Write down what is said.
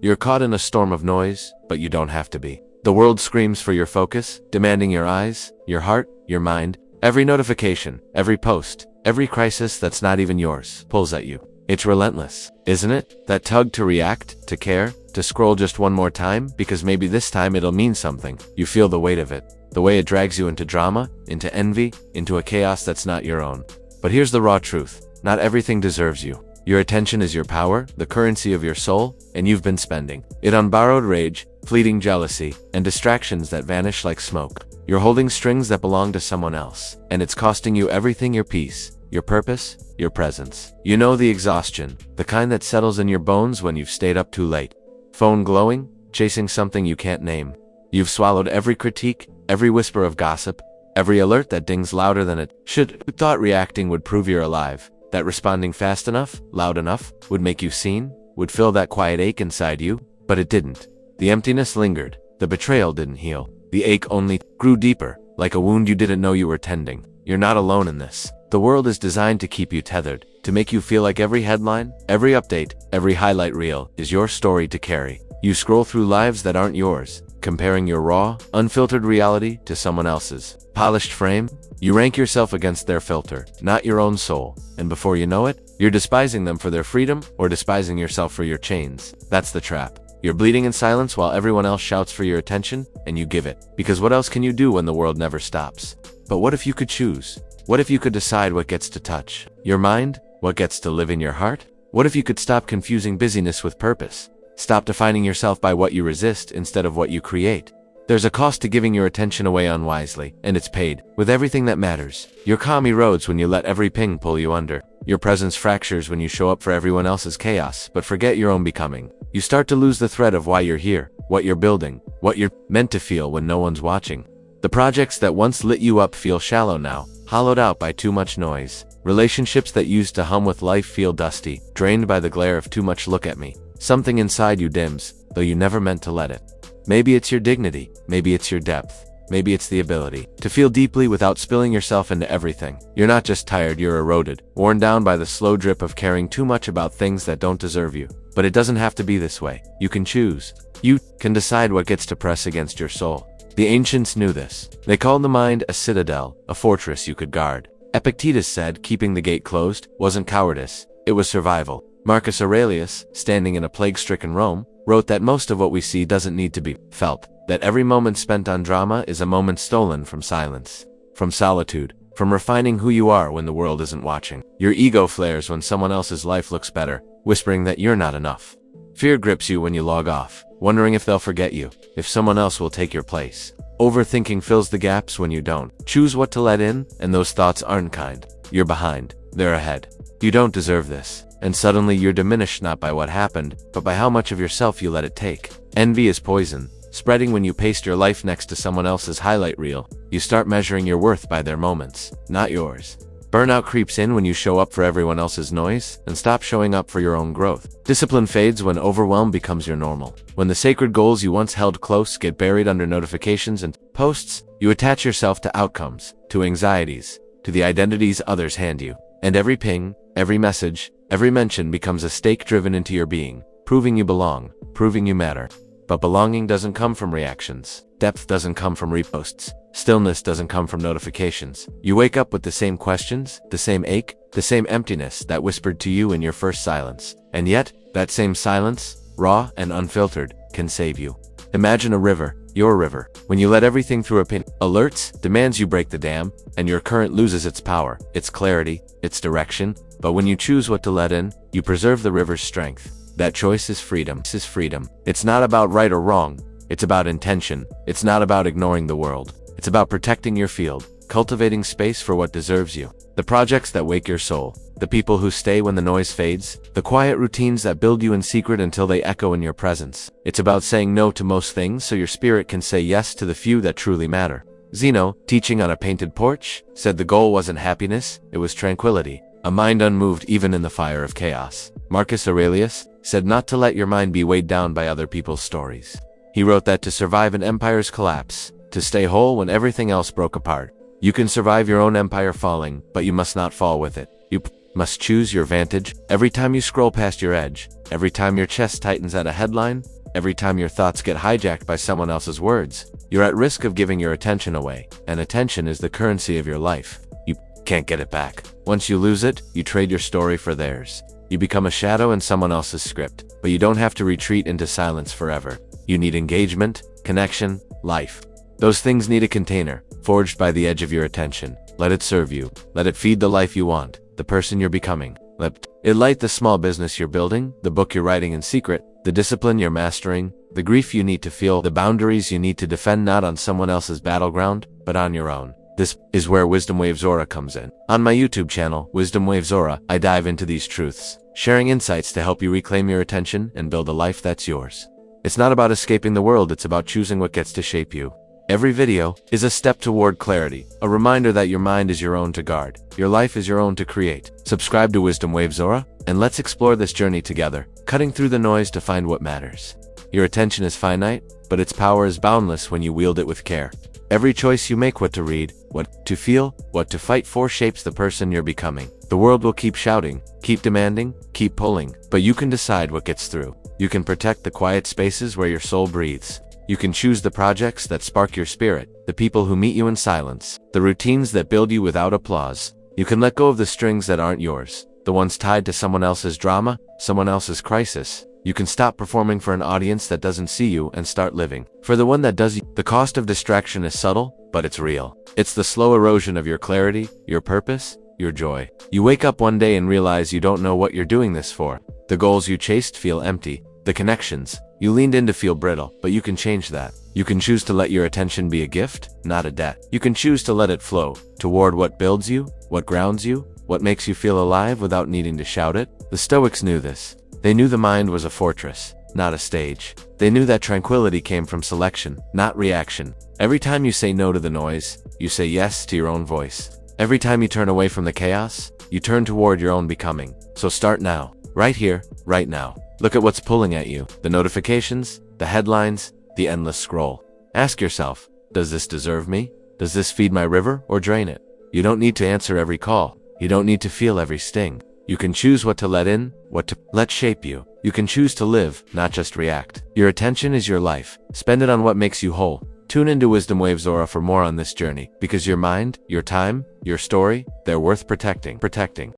You're caught in a storm of noise, but you don't have to be. The world screams for your focus, demanding your eyes, your heart, your mind. Every notification, every post, every crisis that's not even yours pulls at you. It's relentless, isn't it? That tug to react, to care, to scroll just one more time, because maybe this time it'll mean something. You feel the weight of it, the way it drags you into drama, into envy, into a chaos that's not your own. But here's the raw truth. Not everything deserves you. Your attention is your power, the currency of your soul, and you've been spending it on borrowed rage, fleeting jealousy, and distractions that vanish like smoke. You're holding strings that belong to someone else, and it's costing you everything: your peace, your purpose, your presence. You know the exhaustion, the kind that settles in your bones when you've stayed up too late. Phone glowing, chasing something you can't name. You've swallowed every critique, every whisper of gossip, every alert that dings louder than it should. You thought reacting would prove you're alive, that responding fast enough, loud enough, would make you seen, would fill that quiet ache inside you, but it didn't. The emptiness lingered, the betrayal didn't heal. The ache only grew deeper, like a wound you didn't know you were tending. You're not alone in this. The world is designed to keep you tethered, to make you feel like every headline, every update, every highlight reel is your story to carry. You scroll through lives that aren't yours, comparing your raw, unfiltered reality to someone else's polished frame. You rank yourself against their filter, not your own soul, and before you know it, you're despising them for their freedom or despising yourself for your chains. That's the trap. You're bleeding in silence while everyone else shouts for your attention, and you give it. Because what else can you do when the world never stops? But what if you could choose? What if you could decide what gets to touch your mind? What gets to live in your heart? What if you could stop confusing busyness with purpose? Stop defining yourself by what you resist instead of what you create. There's a cost to giving your attention away unwisely, and it's paid with everything that matters. Your calm erodes when you let every ping pull you under. Your presence fractures when you show up for everyone else's chaos, but forget your own becoming. You start to lose the thread of why you're here, what you're building, what you're meant to feel when no one's watching. The projects that once lit you up feel shallow now, hollowed out by too much noise. Relationships that used to hum with life feel dusty, drained by the glare of too much look at me. Something inside you dims, though you never meant to let it. Maybe it's your dignity, maybe it's your depth, maybe it's the ability to feel deeply without spilling yourself into everything. You're not just tired, you're eroded, worn down by the slow drip of caring too much about things that don't deserve you. But it doesn't have to be this way. You can choose. You can decide what gets to press against your soul. The ancients knew this. They called the mind a citadel, a fortress you could guard. Epictetus said keeping the gate closed wasn't cowardice, it was survival. Marcus Aurelius, standing in a plague-stricken Rome, wrote that most of what we see doesn't need to be felt, that every moment spent on drama is a moment stolen from silence, from solitude, from refining who you are when the world isn't watching. Your ego flares when someone else's life looks better, whispering that you're not enough. Fear grips you when you log off, wondering if they'll forget you, if someone else will take your place. Overthinking fills the gaps when you don't choose what to let in, and those thoughts aren't kind. You're behind, they're ahead. You don't deserve this. And suddenly you're diminished not by what happened, but by how much of yourself you let it take. Envy is poison, spreading when you paste your life next to someone else's highlight reel. You start measuring your worth by their moments, not yours. Burnout creeps in when you show up for everyone else's noise and stop showing up for your own growth. Discipline fades when overwhelm becomes your normal. When the sacred goals you once held close get buried under notifications and posts, you attach yourself to outcomes, to anxieties, to the identities others hand you. And every ping, every message, every mention becomes a stake driven into your being, proving you belong, proving you matter. But belonging doesn't come from reactions. Depth doesn't come from reposts. Stillness doesn't come from notifications. You wake up with the same questions, the same ache, the same emptiness that whispered to you in your first silence. And yet, that same silence, raw and unfiltered, can save you. Imagine a river, your river. When you let everything through a pin, alerts, demands you break the dam, and your current loses its power, its clarity, its direction. But when you choose what to let in, you preserve the river's strength. That choice is freedom. This is freedom. It's not about right or wrong. It's about intention. It's not about ignoring the world. It's about protecting your field, cultivating space for what deserves you. The projects that wake your soul, the people who stay when the noise fades, the quiet routines that build you in secret until they echo in your presence. It's about saying no to most things so your spirit can say yes to the few that truly matter. Zeno, teaching on a painted porch, said the goal wasn't happiness, it was tranquility. A mind unmoved even in the fire of chaos. Marcus Aurelius said not to let your mind be weighed down by other people's stories. He wrote that to survive an empire's collapse, to stay whole when everything else broke apart. You can survive your own empire falling, but you must not fall with it. You must choose your vantage. Every time you scroll past your edge, every time your chest tightens at a headline, every time your thoughts get hijacked by someone else's words, you're at risk of giving your attention away, and attention is the currency of your life. You can't get it back. Once you lose it, you trade your story for theirs. You become a shadow in someone else's script, but you don't have to retreat into silence forever. You need engagement, connection, life. Those things need a container, forged by the edge of your attention. Let it serve you. Let it feed the life you want, the person you're becoming. Let it light the small business you're building, the book you're writing in secret, the discipline you're mastering, the grief you need to feel, the boundaries you need to defend not on someone else's battleground, but on your own. This is where Wisdom Waves Aura comes in. On my YouTube channel, Wisdom Waves Aura, I dive into these truths, sharing insights to help you reclaim your attention and build a life that's yours. It's not about escaping the world, it's about choosing what gets to shape you. Every video is a step toward clarity, a reminder that your mind is your own to guard, your life is your own to create. Subscribe to Wisdom Waves Aura, and let's explore this journey together, cutting through the noise to find what matters. Your attention is finite, but its power is boundless when you wield it with care. Every choice you make, what to read, what to feel, what to fight for, shapes the person you're becoming. The world will keep shouting, keep demanding, keep pulling, but you can decide what gets through. You can protect the quiet spaces where your soul breathes. You can choose the projects that spark your spirit, the people who meet you in silence, the routines that build you without applause. You can let go of the strings that aren't yours, the ones tied to someone else's drama, someone else's crisis. You can stop performing for an audience that doesn't see you and start living for the one that does. The cost of distraction is subtle, but it's real. It's the slow erosion of your clarity, your purpose, your joy. You wake up one day and realize you don't know what you're doing this for. The goals you chased feel empty. The connections you leaned in to feel brittle, but you can change that. You can choose to let your attention be a gift, not a debt. You can choose to let it flow toward what builds you, what grounds you, what makes you feel alive without needing to shout it. The Stoics knew this. They knew the mind was a fortress, not a stage. They knew that tranquility came from selection, not reaction. Every time you say no to the noise, you say yes to your own voice. Every time you turn away from the chaos, you turn toward your own becoming. So start now, right here, right now. Look at what's pulling at you, the notifications, the headlines, the endless scroll. Ask yourself, does this deserve me? Does this feed my river or drain it? You don't need to answer every call. You don't need to feel every sting. You can choose what to let in, what to let shape you. You can choose to live, not just react. Your attention is your life. Spend it on what makes you whole. Tune into Wisdom Waves Aura for more on this journey, because your mind, your time, your story, they're worth protecting.